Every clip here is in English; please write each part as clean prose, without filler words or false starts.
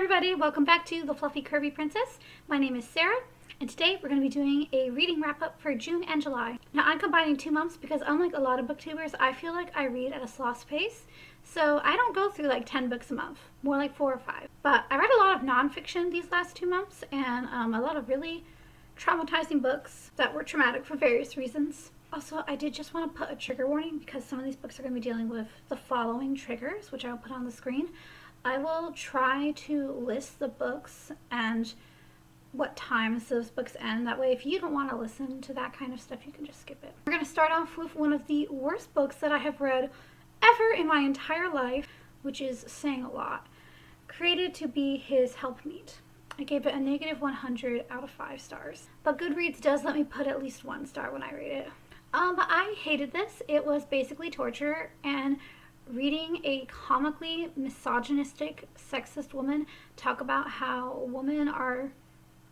everybody, welcome back to The Fluffy Curvy Princess. My name is Sarah, and today we're going to be doing a reading wrap-up for June and July. Now I'm combining 2 months because unlike a lot of booktubers, I feel like I read at a sloth pace. So I don't go through like 10 books a month, more like 4 or 5. But I read a lot of nonfiction these last 2 months and a lot of really traumatizing books that were traumatic for various reasons. Also, I did just want to put a trigger warning because some of these books are going to be dealing with the following triggers, which I'll put on the screen. I will try to list the books and what times those books end. That way, if you don't want to listen to that kind of stuff, you can just skip it. We're going to start off with one of the worst books that I have read ever in my entire life, which is Saying a Lot, created to be his helpmeet. I gave it a negative 100 out of 5 stars. But Goodreads does let me put at least 1 star when I rate it. I hated this. It was basically torture, and reading a comically misogynistic, sexist woman talk about how women are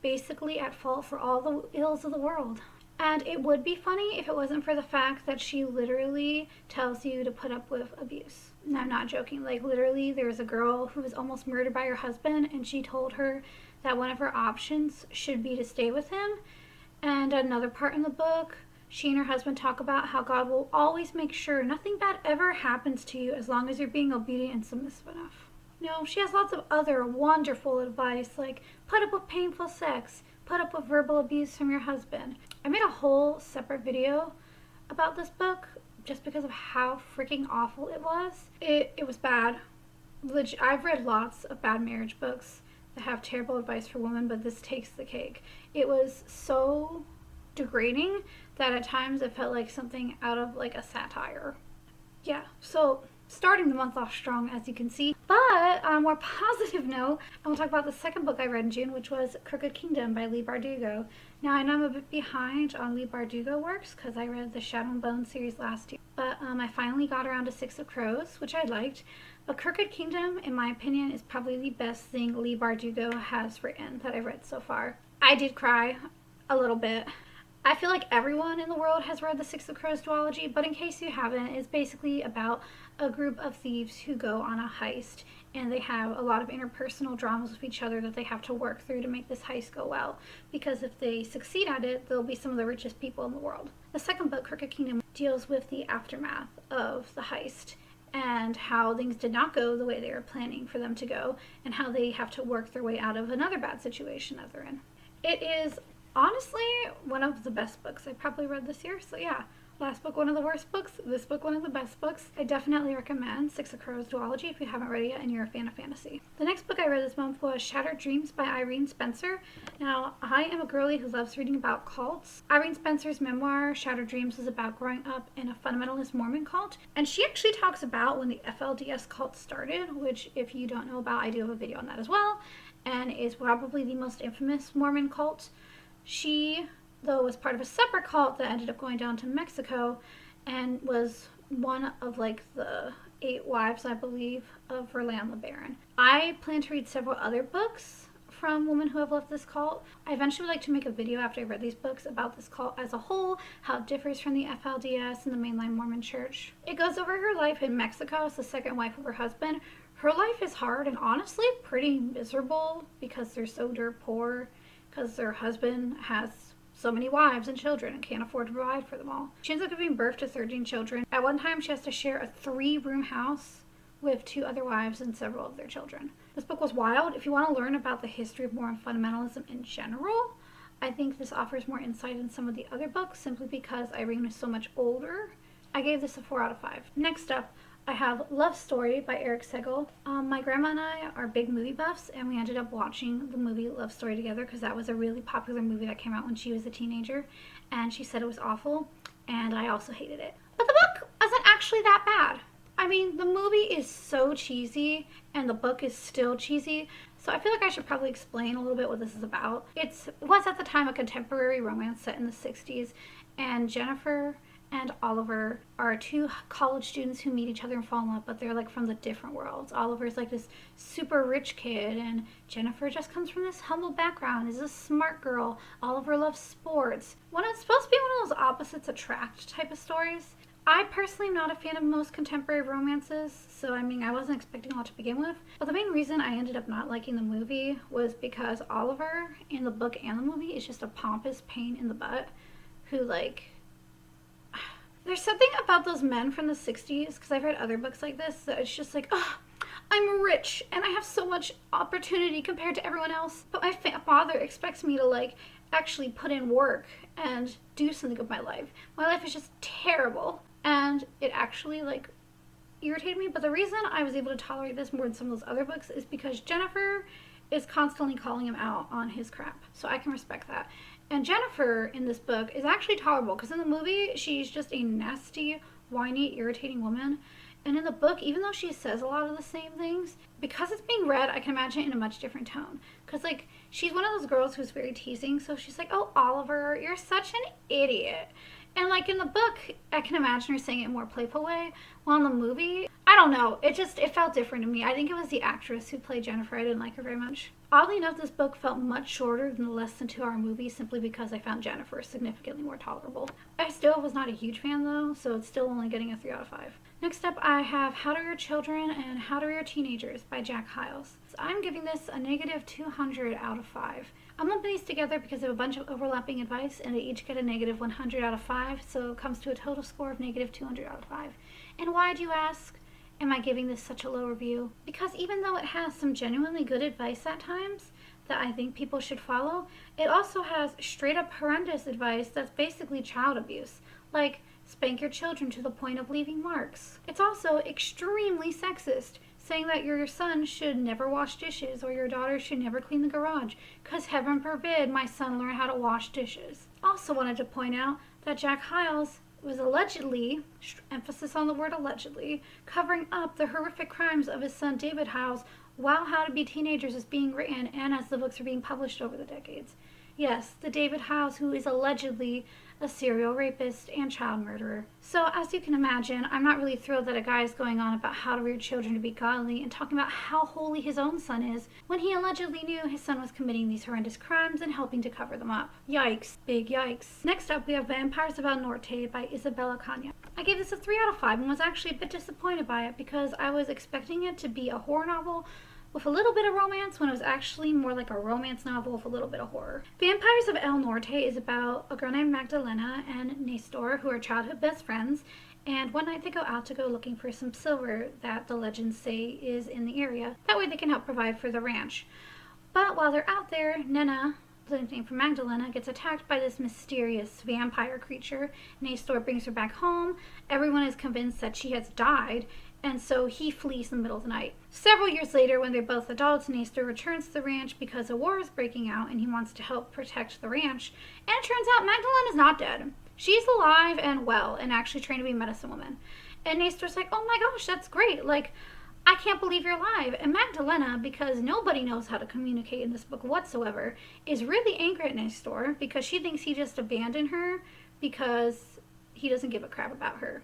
basically at fault for all the ills of the world. And it would be funny if it wasn't for the fact that she literally tells you to put up with abuse. No, I'm not joking. Like, literally, there was a girl who was almost murdered by her husband, and she told her that one of her options should be to stay with him. And another part in the book, she and her husband talk about how God will always make sure nothing bad ever happens to you as long as you're being obedient and submissive enough. No, she has lots of other wonderful advice, like put up with painful sex, put up with verbal abuse from your husband. I made a whole separate video about this book just because of how freaking awful it was. It was bad. I've read lots of bad marriage books that have terrible advice for women, but this takes the cake. It was so degrading that at times it felt like something out of like a satire. Yeah, so starting the month off strong, as you can see. But on a more positive note, I will talk about the second book I read in June, which was Crooked Kingdom by Leigh Bardugo. Now, I know I'm a bit behind on Leigh Bardugo works because I read the Shadow and Bone series last year. But I finally got around to Six of Crows, which I liked. But Crooked Kingdom, in my opinion, is probably the best thing Leigh Bardugo has written that I've read so far. I did cry a little bit. I feel like everyone in the world has read the Six of Crows duology, but in case you haven't, it's basically about a group of thieves who go on a heist, and they have a lot of interpersonal dramas with each other that they have to work through to make this heist go well, because if they succeed at it, they'll be some of the richest people in the world. The second book, Crooked Kingdom, deals with the aftermath of the heist and how things did not go the way they were planning for them to go, and how they have to work their way out of another bad situation that they're in. It is honestly one of the best books I probably read this year, so yeah. Last book, one of the worst books. This book, one of the best books. I definitely recommend Six of Crows duology if you haven't read it yet and you're a fan of fantasy. The next book I read this month was Shattered Dreams by Irene Spencer. Now, I am a girly who loves reading about cults. Irene Spencer's memoir, Shattered Dreams, is about growing up in a fundamentalist Mormon cult. And she actually talks about when the FLDS cult started, which if you don't know about, I do have a video on that as well, and is probably the most infamous Mormon cult. She, though, was part of a separate cult that ended up going down to Mexico and was one of like the 8 wives, I believe, of Verlan LeBaron. I plan to read several other books from women who have left this cult. I eventually would like to make a video after I read these books about this cult as a whole, how it differs from the FLDS and the mainline Mormon church. It goes over her life in Mexico as the second wife of her husband. Her life is hard and honestly pretty miserable because they're so dirt poor, because their husband has so many wives and children and can't afford to provide for them all. She ends up giving birth to 13 children. At one time, she has to share a 3-room house with 2 other wives and several of their children. This book was wild. If you want to learn about the history of Mormon fundamentalism in general, I think this offers more insight than some of the other books simply because Irene is so much older. I gave this a 4 out of 5. Next up, I have Love Story by Eric Segel. My grandma and I are big movie buffs, and we ended up watching the movie Love Story together because that was a really popular movie that came out when she was a teenager, and she said it was awful, and I also hated it. But the book wasn't actually that bad. I mean, the movie is so cheesy, and the book is still cheesy, so I feel like I should probably explain a little bit what this is about. It was at the time a contemporary romance set in the 60s, and Jennifer and Oliver are 2 college students who meet each other and fall in love, but they're like from the different worlds. Oliver's like this super rich kid, and Jennifer just comes from this humble background, is a smart girl. Oliver loves sports. It's supposed to be one of those opposites attract type of stories. I personally am not a fan of most contemporary romances, so I mean, I wasn't expecting a lot to begin with. But the main reason I ended up not liking the movie was because Oliver in the book and the movie is just a pompous pain in the butt who, like, there's something about those men from the 60s, because I've read other books like this, that it's just like, oh, I'm rich and I have so much opportunity compared to everyone else, but my father expects me to, like, actually put in work and do something with my life. My life is just terrible. And it actually, like, irritated me. But the reason I was able to tolerate this more than some of those other books is because Jennifer is constantly calling him out on his crap. So I can respect that. And Jennifer in this book is actually tolerable, because in the movie, she's just a nasty, whiny, irritating woman. And in the book, even though she says a lot of the same things, because it's being read, I can imagine it in a much different tone. Because, like, she's one of those girls who's very teasing, so she's like, oh, Oliver, you're such an idiot. And, like, in the book, I can imagine her saying it in a more playful way. While in the movie, I don't know. It felt different to me. I think it was the actress who played Jennifer. I didn't like her very much. Oddly enough, this book felt much shorter than the less than 2-hour movie, simply because I found Jennifer significantly more tolerable. I still was not a huge fan, though, so it's still only getting a 3 out of 5. Next up, I have How to Rear Children and How to Rear Teenagers by Jack Hyles. So I'm giving this a negative 200 out of 5. I'm lumping these together because they have a bunch of overlapping advice, and they each get a negative 100 out of 5, so it comes to a total score of negative 200 out of 5. And why, do you ask, am I giving this such a low review? Because even though it has some genuinely good advice at times that I think people should follow, it also has straight up horrendous advice that's basically child abuse. Like, spank your children to the point of leaving marks. It's also extremely sexist, saying that your son should never wash dishes or your daughter should never clean the garage, because heaven forbid my son learn how to wash dishes. Also wanted to point out that Jack Hyles was allegedly, emphasis on the word allegedly, covering up the horrific crimes of his son David Hyles while How to Be Teenagers is being written and as the books are being published over the decades. Yes, the David Hyles who is allegedly a serial rapist and child murderer. So as you can imagine, I'm not really thrilled that a guy is going on about how to rear children to be godly and talking about how holy his own son is when he allegedly knew his son was committing these horrendous crimes and helping to cover them up. Yikes. Big yikes. Next up, we have Vampires of Norte by Isabel Cañas. I gave this a 3 out of 5 and was actually a bit disappointed by it because I was expecting it to be a horror novel with a little bit of romance when it was actually more like a romance novel with a little bit of horror. Vampires of El Norte is about a girl named Magdalena and Nestor, who are childhood best friends, and one night they go out to go looking for some silver that the legends say is in the area. That way they can help provide for the ranch. But while they're out there, Nena, the name for Magdalena, gets attacked by this mysterious vampire creature. Nestor brings her back home. Everyone is convinced that she has died, and so he flees in the middle of the night. Several years later, when they're both adults, Nestor returns to the ranch because a war is breaking out and he wants to help protect the ranch. And it turns out Magdalena's not dead. She's alive and well and actually trained to be a medicine woman. And Nestor's like, oh my gosh, that's great. Like, I can't believe you're alive. And Magdalena, because nobody knows how to communicate in this book whatsoever, is really angry at Nestor because she thinks he just abandoned her because he doesn't give a crap about her.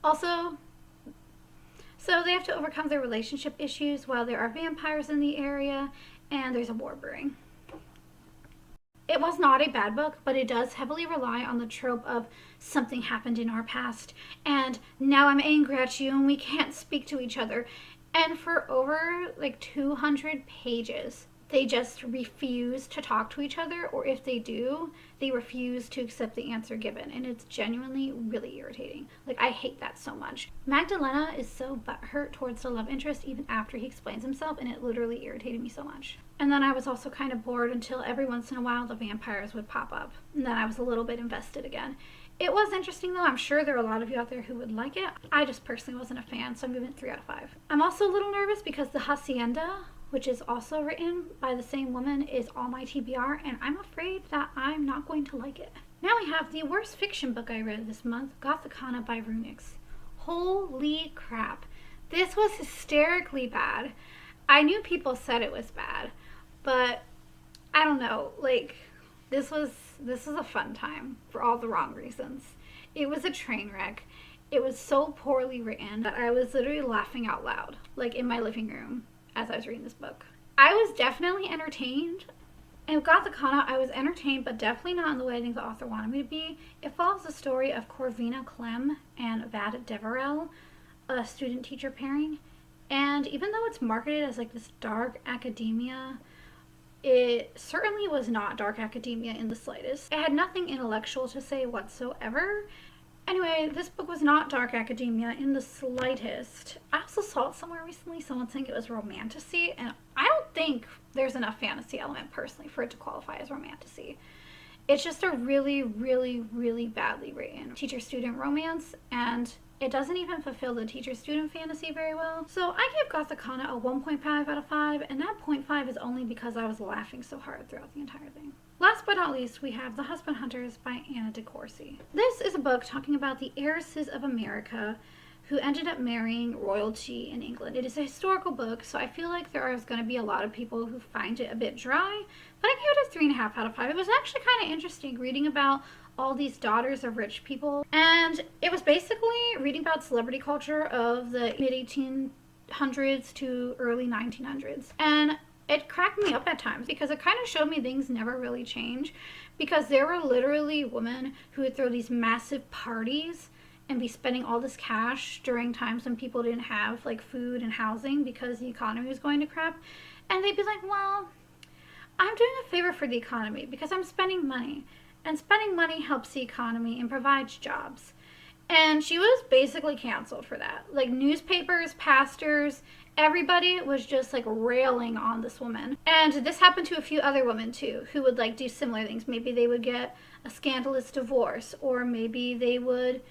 Also, so they have to overcome their relationship issues while there are vampires in the area and there's a war brewing. It was not a bad book, but it does heavily rely on the trope of something happened in our past and now I'm angry at you and we can't speak to each other. And for over like 200 pages, they just refuse to talk to each other, or if they do, they refuse to accept the answer given, and it's genuinely really irritating. Like, I hate that so much. Magdalena is so butthurt towards the love interest even after he explains himself, and it literally irritated me so much. And then I was also kind of bored until every once in a while the vampires would pop up, and then I was a little bit invested again. It was interesting though. I'm sure there are a lot of you out there who would like it. I just personally wasn't a fan, so I'm giving it 3 out of 5. I'm also a little nervous because The Hacienda, which is also written by the same woman, is all my TBR, and I'm afraid that I'm not going to like it. Now we have the worst fiction book I read this month, Gothikana by Runix. Holy crap. This was hysterically bad. I knew people said it was bad, but I don't know, like, this was a fun time for all the wrong reasons. It was a train wreck. It was so poorly written that I was literally laughing out loud, like in my living room, as I was reading this book. I was definitely entertained, And with Gothikana, I was entertained, but definitely not in the way I think the author wanted me to be. It follows the story of Corvina Clem and Vad Deverell, a student-teacher pairing. And even though it's marketed as like this dark academia, it certainly was not dark academia in the slightest. It had nothing intellectual to say whatsoever. Anyway, this book was not dark academia in the slightest. I also saw it somewhere recently, someone saying it was romantasy, and I don't think there's enough fantasy element personally for it to qualify as romantasy. It's just a really, really, really badly written teacher-student romance, and it doesn't even fulfill the teacher-student fantasy very well. So I gave Gothikana a 1.5 out of 5, and that 0.5 is only because I was laughing so hard throughout the entire thing. Last but not least, we have The Husband Hunters by Anna de Courcy. This is a book talking about the heiresses of America who ended up marrying royalty in England. It is a historical book, so I feel like there is going to be a lot of people who find it a bit dry, but I gave it a 3.5 out of 5. It was actually kind of interesting reading about all these daughters of rich people, and it was basically reading about celebrity culture of the mid-1800s to early 1900s. And it cracked me up at times because it kind of showed me things never really change, because there were literally women who would throw these massive parties and be spending all this cash during times when people didn't have like food and housing because the economy was going to crap. And they'd be like, well, I'm doing a favor for the economy because I'm spending money. And spending money helps the economy and provides jobs. And she was basically canceled for that. Like newspapers, pastors, everybody was just like railing on this woman. And this happened to a few other women too, who would like do similar things. Maybe they would get a scandalous divorce, or maybe they would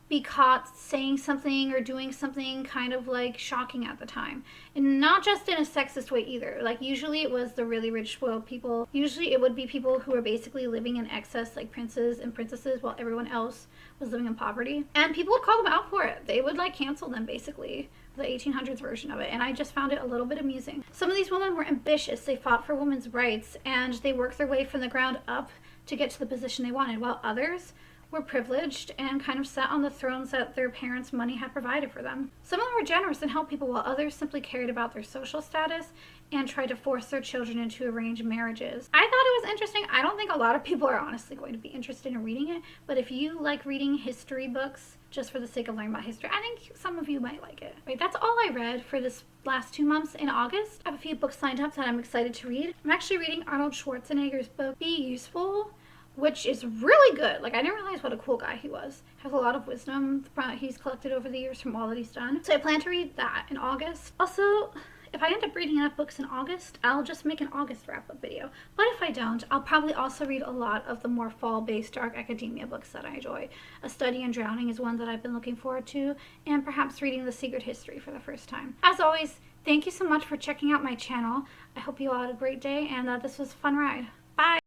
be caught saying something or doing something kind of like shocking at the time. And not just in a sexist way either. Like usually it was the really rich, spoiled people. Usually it would be people who were basically living in excess, like princes and princesses, while everyone else was living in poverty. And people would call them out for it. They would like cancel them basically. The 1800s version of it, and I just found it a little bit amusing. Some of these women were ambitious. They fought for women's rights, and they worked their way from the ground up to get to the position they wanted, while others were privileged and kind of sat on the thrones that their parents' money had provided for them. Some of them were generous and helped people, while others simply cared about their social status and tried to force their children into arranged marriages. I thought it was interesting. I don't think a lot of people are honestly going to be interested in reading it, but if you like reading history books just for the sake of learning about history, I think some of you might like it. Right, that's all I read for this last 2 months in August. I have a few books lined up that I'm excited to read. I'm actually reading Arnold Schwarzenegger's book, Be Useful, which is really good. Like, I didn't realize what a cool guy he was. Has a lot of wisdom he's collected over the years from all that he's done. So I plan to read that in August. Also, if I end up reading enough books in August, I'll just make an August wrap-up video. But if I don't, I'll probably also read a lot of the more fall-based dark academia books that I enjoy. A Study in Drowning is one that I've been looking forward to, and perhaps reading The Secret History for the first time. As always, thank you so much for checking out my channel. I hope you all had a great day and that this was a fun ride. Bye!